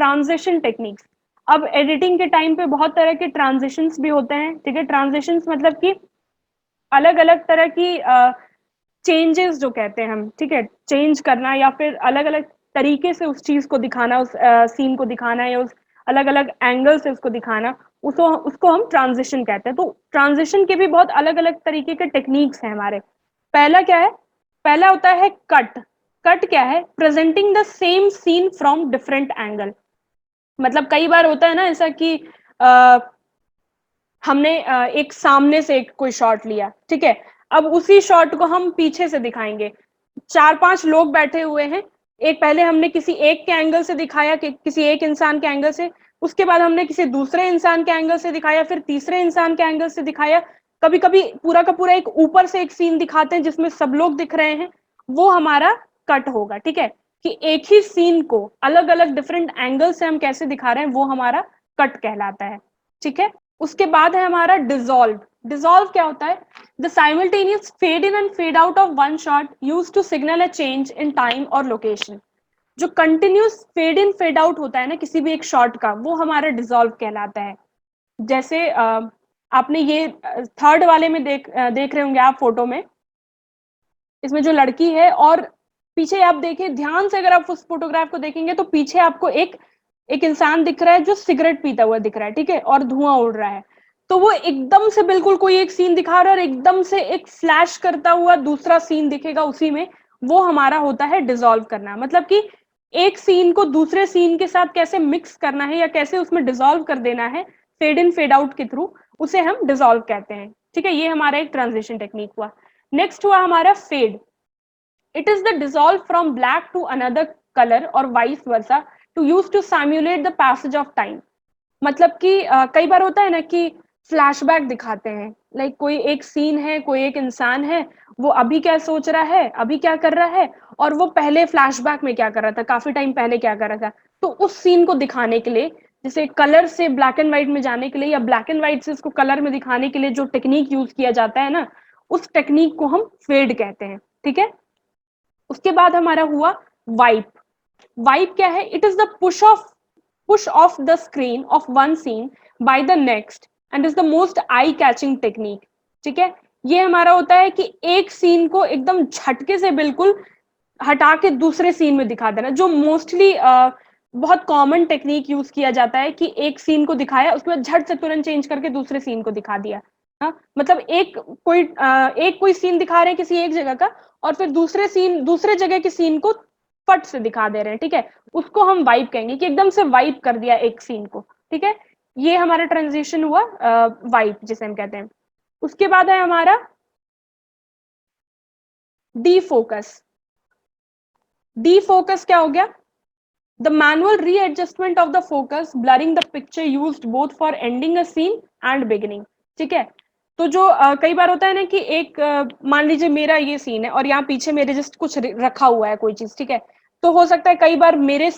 Transition techniques. अब editing के time पे बहुत तरह के ट्रांजिशंस भी होते हैं, ठीक है। ट्रांजिशंस मतलब कि अलग अलग तरह की चेंजेस जो कहते हैं हम, ठीक है, चेंज करना या फिर अलग अलग तरीके से उस चीज को दिखाना, उस सीन को दिखाना या उस अलग अलग एंगल से उसको दिखाना, उसको हम ट्रांजिशन कहते हैं। तो ट्रांजिशन के भी बहुत अलग अलग तरीके के टेक्निक्स हैं हमारे। पहला क्या है? पहला होता है कट। कट क्या है? Presenting the same scene from different angle. मतलब कई बार होता है ना ऐसा कि हमने एक सामने से एक कोई शॉट लिया, ठीक है, अब उसी शॉट को हम पीछे से दिखाएंगे। 4-5 लोग बैठे हुए हैं, एक पहले हमने किसी एक के एंगल से दिखाया, कि किसी एक इंसान के एंगल से, उसके बाद हमने किसी दूसरे इंसान के एंगल से दिखाया, फिर तीसरे इंसान के एंगल से दिखाया। कभी कभी पूरा का पूरा एक ऊपर से एक सीन दिखाते हैं जिसमें सब लोग दिख रहे हैं, वो हमारा कट होगा, ठीक है। कि एक ही सीन को अलग अलग डिफरेंट एंगल से हम कैसे दिखा रहे हैं, वो हमारा कट कहलाता है, ठीक है। उसके बाद है हमारा डिसॉल्व। डिसॉल्व क्या होता है? The simultaneous fade in and fade out of one shot used to signal a change in time और लोकेशन। जो continuous fade in fade out होता है ना किसी भी एक शॉट का, वो हमारा डिसॉल्व कहलाता है। जैसे आपने ये थर्ड वाले में देख रहे होंगे आप फोटो में, इसमें जो लड़की है और पीछे आप देखिए ध्यान से, अगर आप उस फोटोग्राफ को देखेंगे तो पीछे आपको एक एक इंसान दिख रहा है जो सिगरेट पीता हुआ दिख रहा है, ठीक है, और धुआं उड़ रहा है। तो वो एकदम से बिल्कुल कोई एक सीन दिखा रहा है और एकदम से एक फ्लैश करता हुआ दूसरा सीन दिखेगा उसी में, वो हमारा होता है डिसॉल्व करना। मतलब कि एक सीन को दूसरे सीन के साथ कैसे मिक्स करना है या कैसे उसमें डिसॉल्व कर देना है फेड इन फेड आउट के थ्रू, उसे हम डिसॉल्व कहते हैं, ठीक है। ये हमारा एक ट्रांजिशन टेक्निक हुआ। नेक्स्ट हुआ हमारा fade. It is the dissolve from black to another color or vice versa to use to simulate the passage of time। मतलब कि कई बार होता है ना कि फ्लैशबैक दिखाते हैं, लाइक कोई एक सीन है, कोई एक इंसान है, वो अभी क्या सोच रहा है, अभी क्या कर रहा है, और वो पहले फ्लैशबैक में क्या कर रहा था, काफी टाइम पहले क्या कर रहा था। तो उस सीन को दिखाने के लिए, जैसे कलर से ब्लैक एंड व्हाइट में जाने के लिए या ब्लैक एंड व्हाइट से इसको कलर में दिखाने के लिए जो टेक्निक यूज किया जाता है ना, उस टेक्निक को हम फेड कहते हैं, ठीक है। उसके बाद हमारा हुआ वाइप। वाइप क्या है? It is the push of the screen of one scene by the next and is the most eye catching technique, ठीक है। ये हमारा होता है कि एक सीन को एकदम झटके से बिल्कुल हटा के दूसरे सीन में दिखा देना, जो मोस्टली बहुत कॉमन टेक्निक यूज किया जाता है कि एक सीन को दिखाया, उसके बाद झट से तुरंत चेंज करके दूसरे सीन को दिखा दिया। हाँ, मतलब एक कोई सीन दिखा रहे हैं किसी एक जगह का, और फिर दूसरे जगह के सीन को फट से दिखा दे रहे हैं, ठीक है। उसको हम वाइप कहेंगे कि एकदम से वाइप कर दिया एक सीन को, ठीक है। ये हमारा ट्रांजिशन हुआ वाइप जिसे हम कहते हैं। उसके बाद है हमारा डी फोकस। डी फोकस क्या हो गया? The manual readjustment of the focus blurring the picture used both for ending a scene and beginning, ठीक है। तो जो कई बार होता है ना कि एक मान लीजिए मेरा ये सीन है और यहाँ पीछे मेरे जस्ट कुछ रखा हुआ है कोई चीज, ठीक है। तो हो सकता है कई बार मेरे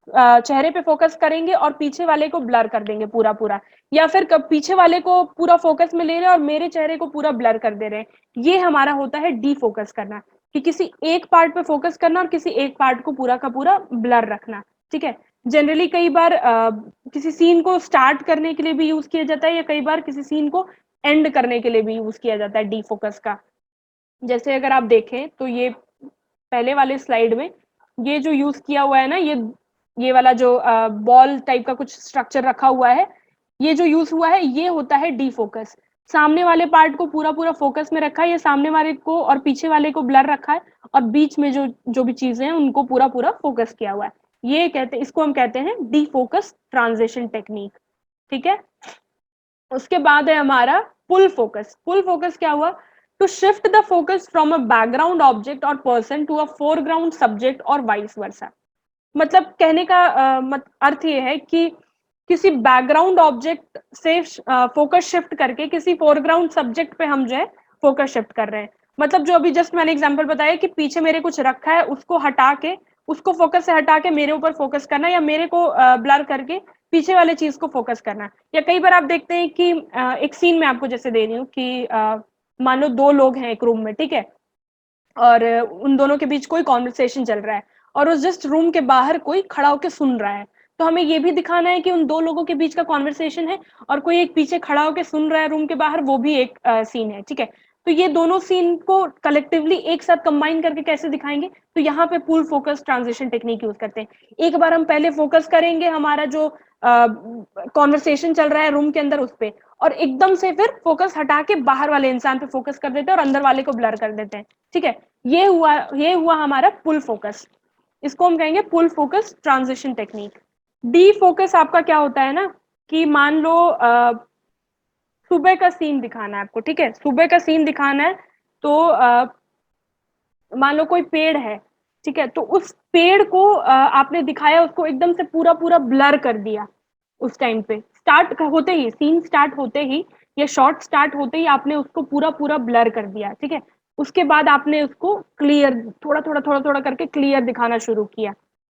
चेहरे पे फोकस करेंगे और पीछे वाले को ब्लर कर देंगे पूरा पूरा, या फिर पीछे वाले को पूरा फोकस में ले रहे हैं और मेरे चेहरे को पूरा ब्लर कर दे रहे हैं। ये हमारा होता है डी फोकस करना, कि किसी एक पार्ट पे फोकस करना और किसी एक पार्ट को पूरा का पूरा ब्लर रखना, ठीक है। जनरली कई बार किसी सीन को स्टार्ट करने के लिए भी यूज किया जाता है या कई बार किसी सीन को एंड करने के लिए भी यूज किया जाता है डी फोकस का। जैसे अगर आप देखें तो ये पहले वाले स्लाइड में ये जो यूज किया हुआ है ना, ये वाला जो बॉल टाइप का कुछ स्ट्रक्चर रखा हुआ है, ये जो यूज हुआ है ये होता है डी फोकस। सामने वाले पार्ट को पूरा पूरा फोकस में रखा है, ये सामने वाले को और पीछे वाले को ब्लर रखा है, और बीच में जो जो भी चीजें हैं उनको पूरा पूरा फोकस किया हुआ है। ये कहते, इसको हम कहते हैं डी फोकस ट्रांजिशन टेक्निक, ठीक है। उसके बाद है हमारा पुल फोकस। पुल फोकस क्या हुआ? To shift the focus from a background object or person to a foreground subject और वाइस वर्सा। मतलब कहने का अर्थ ये है कि किसी बैकग्राउंड ऑब्जेक्ट से फोकस शिफ्ट करके किसी फोरग्राउंड सब्जेक्ट पे हम जो है फोकस शिफ्ट कर रहे हैं। मतलब जो अभी जस्ट मैंने एग्जांपल बताया कि पीछे मेरे कुछ रखा है, उसको हटा के, उसको फोकस से हटा के मेरे ऊपर फोकस करना, या मेरे को ब्लर करके पीछे वाले चीज को फोकस करना। या कई बार आप देखते हैं कि एक सीन में आपको जैसे दे रही हूँ कि मान लो दो लोग हैं एक रूम में, ठीक है, और उन दोनों के बीच कोई कॉन्वर्सेशन चल रहा है और उस जस्ट रूम के बाहर कोई खड़ा होकर सुन रहा है। तो हमें ये भी दिखाना है कि उन दो लोगों के बीच का कॉन्वर्सेशन है और कोई एक पीछे खड़ा होकर सुन रहा है रूम के बाहर, वो भी एक सीन है, ठीक है। तो ये दोनों सीन को कलेक्टिवली एक साथ कंबाइन करके कैसे दिखाएंगे, तो यहाँ पे पुल फोकस ट्रांजिशन टेक्निक यूज करते हैं। एक बार हम पहले फोकस करेंगे हमारा जो कॉन्वर्सेशन चल रहा है रूम के अंदर उस पे, और एकदम से फिर फोकस हटा के बाहर वाले इंसान पे फोकस कर देते हैं और अंदर वाले को ब्लर कर देते हैं, ठीक है। ये हुआ हमारा पुल फोकस, इसको हम कहेंगे pull focus transition technique. Defocus आपका क्या होता है ना, कि मान लो सुबह का सीन दिखाना है आपको, ठीक है, सुबह का सीन दिखाना है, तो मान लो कोई पेड़ है, ठीक है, तो उस पेड़ को आपने दिखाया, उसको एकदम से पूरा पूरा ब्लर कर दिया। उस टाइम पे स्टार्ट होते ही, सीन स्टार्ट होते ही, या शॉर्ट स्टार्ट होते ही आपने उसको पूरा पूरा ब्लर कर दिया, ठीक है। उसके बाद आपने उसको क्लियर, थोड़ा थोड़ा थोड़ा थोड़ा करके क्लियर दिखाना शुरू किया,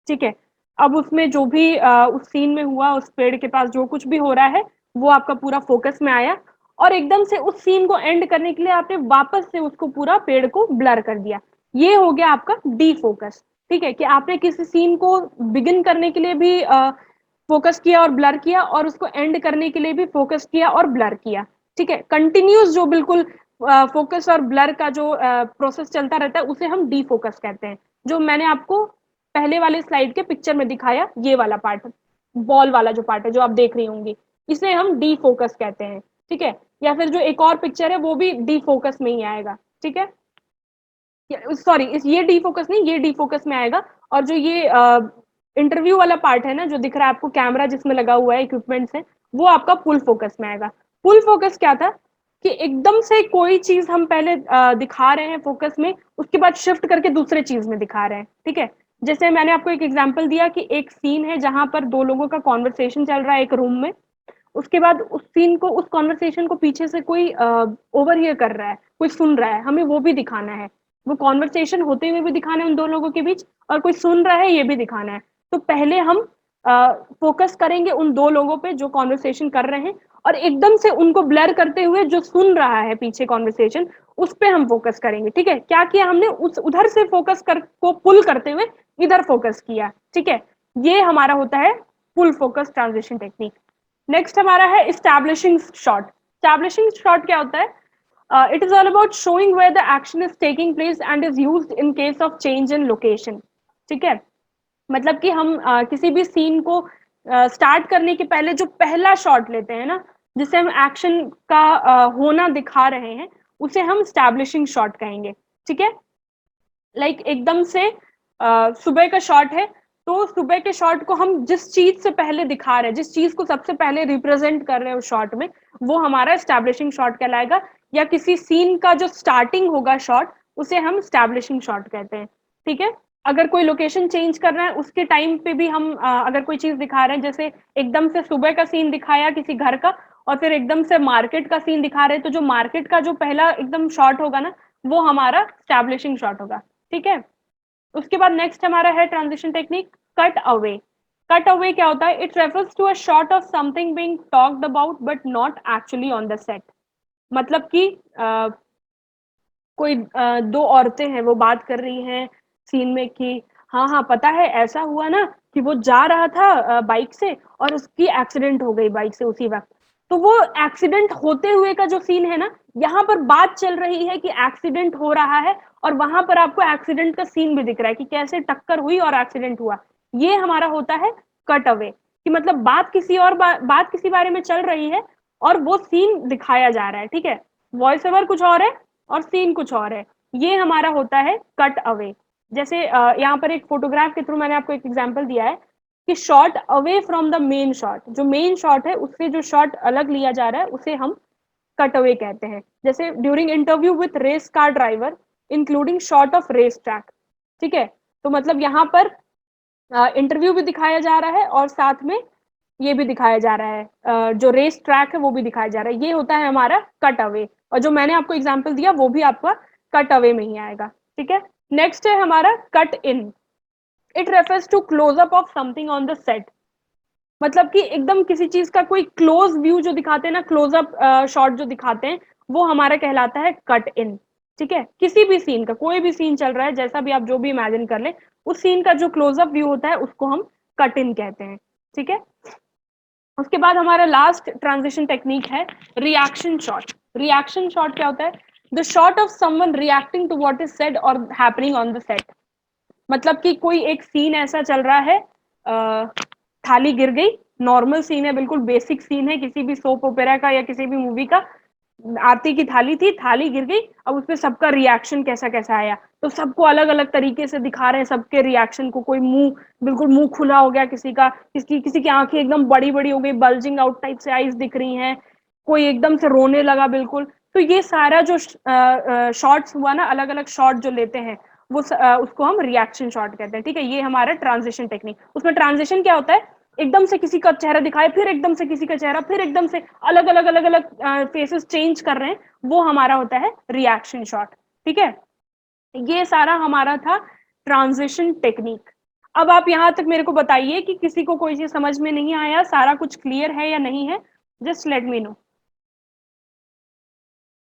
ठीक है। अब उसमें जो भी उस सीन में हुआ, उस पेड़ के पास जो कुछ भी हो रहा है, वो आपका पूरा फोकस में आया, और एकदम से उस सीन को एंड करने के लिए आपने वापस से उसको पूरा पेड़ को ब्लर कर दिया। ये हो गया आपका डी फोकस, ठीक है, कि आपने किसी सीन को बिगिन करने के लिए भी फोकस किया और ब्लर किया, और उसको एंड करने के लिए भी फोकस किया और ब्लर किया, ठीक है। कंटिन्यूस जो बिल्कुल फोकस और ब्लर का जो प्रोसेस चलता रहता है, उसे हम डी फोकस कहते हैं। जो मैंने आपको पहले वाले स्लाइड के पिक्चर में दिखाया, ये वाला पार्ट, बॉल वाला जो पार्ट है जो आप देख रही होंगी, इसे हम डी फोकस कहते हैं, ठीक है। या फिर जो एक और पिक्चर है वो भी डी फोकस में ही आएगा, ठीक है। सॉरी, ये डी फोकस नहीं, ये डी फोकस में आएगा। और जो ये इंटरव्यू वाला पार्ट है ना, जो दिख रहा है आपको कैमरा जिसमें लगा हुआ है, इक्विपमेंट से, वो आपका फुल फोकस में आएगा। फुल फोकस क्या था, कि एकदम से कोई चीज हम पहले दिखा रहे हैं फोकस में, उसके बाद शिफ्ट करके दूसरे चीज में दिखा रहे हैं, ठीक है। जैसे मैंने आपको एक एग्जांपल दिया कि एक सीन है जहां पर दो लोगों का कॉन्वर्सेशन चल रहा है एक रूम में, उसके बाद उस सीन को, उस कॉन्वर्सेशन को पीछे से कोई ओवरहियर कर रहा है, कोई सुन रहा है, हमें वो भी दिखाना है। वो कॉन्वर्सेशन होते हुए भी दिखाना है उन दो लोगों के बीच, और कोई सुन रहा है ये भी दिखाना है। तो पहले हम फोकस करेंगे उन दो लोगों पे जो कॉन्वर्सेशन कर रहे हैं, और एकदम से उनको ब्लर करते हुए जो सुन रहा है पीछे कॉन्वर्सेशन, उस पे हम फोकस करेंगे, ठीक है। क्या किया हमने, उस उधर से फोकस कर को पुल करते हुए इधर फोकस किया, ठीक है। ये हमारा होता है पुल फोकस ट्रांजिशन टेक्निक। नेक्स्ट हमारा है इस्टेब्लिशिंग शॉट। इस्टेब्लिशिंग शॉट क्या होता है, it is all about showing where the action is taking place and is used in case of change in location, ठीक है। मतलब कि हम किसी भी सीन को स्टार्ट करने के पहले जो पहला शॉट लेते हैं ना, जिसे हम एक्शन का होना दिखा रहे हैं, उसे हम स्टैब्लिशिंग शॉट कहेंगे, ठीक है। लाइक एकदम से सुबह का शॉट है, तो सुबह के शॉट को हम जिस चीज से पहले दिखा रहे हैं, जिस चीज को सबसे पहले रिप्रेजेंट कर रहे हैं उस शॉट में, वो हमारा स्टैब्लिशिंग शॉट कहलाएगा। या किसी सीन का जो स्टार्टिंग होगा शॉट, उसे हम स्टैब्लिशिंग शॉट कहते हैं, ठीक है। अगर कोई लोकेशन चेंज कर रहा है उसके टाइम पे भी हम अगर कोई चीज दिखा रहे हैं, जैसे एकदम से सुबह का सीन दिखाया किसी घर का, और फिर एकदम से मार्केट का सीन दिखा रहे हैं, तो जो मार्केट का जो पहला एकदम शॉट होगा ना, वो हमारा स्टैब्लिशिंग शॉट होगा, ठीक है। उसके बाद नेक्स्ट हमारा है transition technique cut away. Cut away क्या होता है, it refers to a shot of something being talked about but not actually on the set. मतलब कि कोई दो औरतें हैं, वो बात कर रही हैं सीन में कि हाँ हाँ पता है ऐसा हुआ ना, कि वो जा रहा था बाइक से और उसकी एक्सीडेंट हो गई बाइक से उसी वक्त। तो वो एक्सीडेंट होते हुए का जो सीन है ना, यहाँ पर बात चल रही है कि एक्सीडेंट हो रहा है, और वहां पर आपको एक्सीडेंट का सीन भी दिख रहा है कि कैसे टक्कर हुई और एक्सीडेंट हुआ। ये हमारा होता है कट अवे, कि मतलब बात किसी और बात किसी बारे में चल रही है, और वो सीन दिखाया जा रहा है, ठीक है। वॉइस ओवर कुछ और है और सीन कुछ और है, ये हमारा होता है कट अवे। जैसे यहाँ पर एक फोटोग्राफ के थ्रू मैंने आपको एक एग्जांपल दिया है कि shot away from the main shot, जो मेन शॉट है उससे जो शॉट अलग लिया जा रहा है उसे हम कट अवे कहते हैं। जैसे during interview with race car driver including shot of race track, ठीक है। तो मतलब यहाँ पर इंटरव्यू भी दिखाया जा रहा है और साथ में ये भी दिखाया जा रहा है, जो रेस ट्रैक है वो भी दिखाया जा रहा है। ये होता है हमारा कट अवे, और जो मैंने आपको एग्जांपल दिया वो भी आपका कट अवे में ही आएगा, ठीक है। नेक्स्ट है हमारा cut in. It refers to closeup of something on the set. मतलब कि एकदम किसी चीज का कोई क्लोज व्यू जो दिखाते हैं ना, क्लोजअप शॉट जो दिखाते हैं, वो हमारा कहलाता है कट इन, ठीक है। किसी भी सीन का, कोई भी सीन चल रहा है, जैसा भी आप जो भी इमेजिन कर ले, उस सीन का जो क्लोजअप व्यू होता है उसको हम कट इन कहते हैं। ठीक है। उसके बाद हमारा लास्ट ट्रांजिशन टेक्निक है रिएक्शन शॉट। रिएक्शन शॉट क्या होता है? The shot of someone reacting to what is said और हैपनिंग ऑन द सेट। मतलब कि कोई एक सीन ऐसा चल रहा है, थाली गिर गई, नॉर्मल सीन है, बिल्कुल बेसिक सीन है किसी भी सोप ओपेरा का या किसी भी मूवी का। आरती की थाली थी, थाली गिर गई, अब उसपे सबका रिएक्शन कैसा कैसा आया, तो सबको अलग अलग तरीके से दिखा रहे हैं सबके रिएक्शन को। कोई मुंह, बिल्कुल मुंह खुला हो गया किसी का, किसी की आंखें एकदम बड़ी बड़ी हो गई, बल्जिंग आउट टाइप से आईज दिख रही हैं, कोई एकदम से रोने लगा बिल्कुल। तो ये सारा जो शॉट्स हुआ ना, अलग अलग शॉट जो लेते हैं वो उसको हम रिएक्शन शॉट कहते हैं। ठीक है, ये हमारा ट्रांजिशन टेक्निक। उसमें ट्रांजिशन क्या होता है? एकदम से किसी का चेहरा दिखाए, फिर एकदम से किसी का चेहरा, फिर एकदम से अलग अलग अलग अलग फेसेस चेंज कर रहे हैं, वो हमारा होता है रिएक्शन शॉट। ठीक है, ये सारा हमारा था ट्रांजिशन टेक्निक। अब आप यहां तक मेरे को बताइए कि किसी को कोई चीज समझ में नहीं आया, सारा कुछ क्लियर है या नहीं है? Just let me know.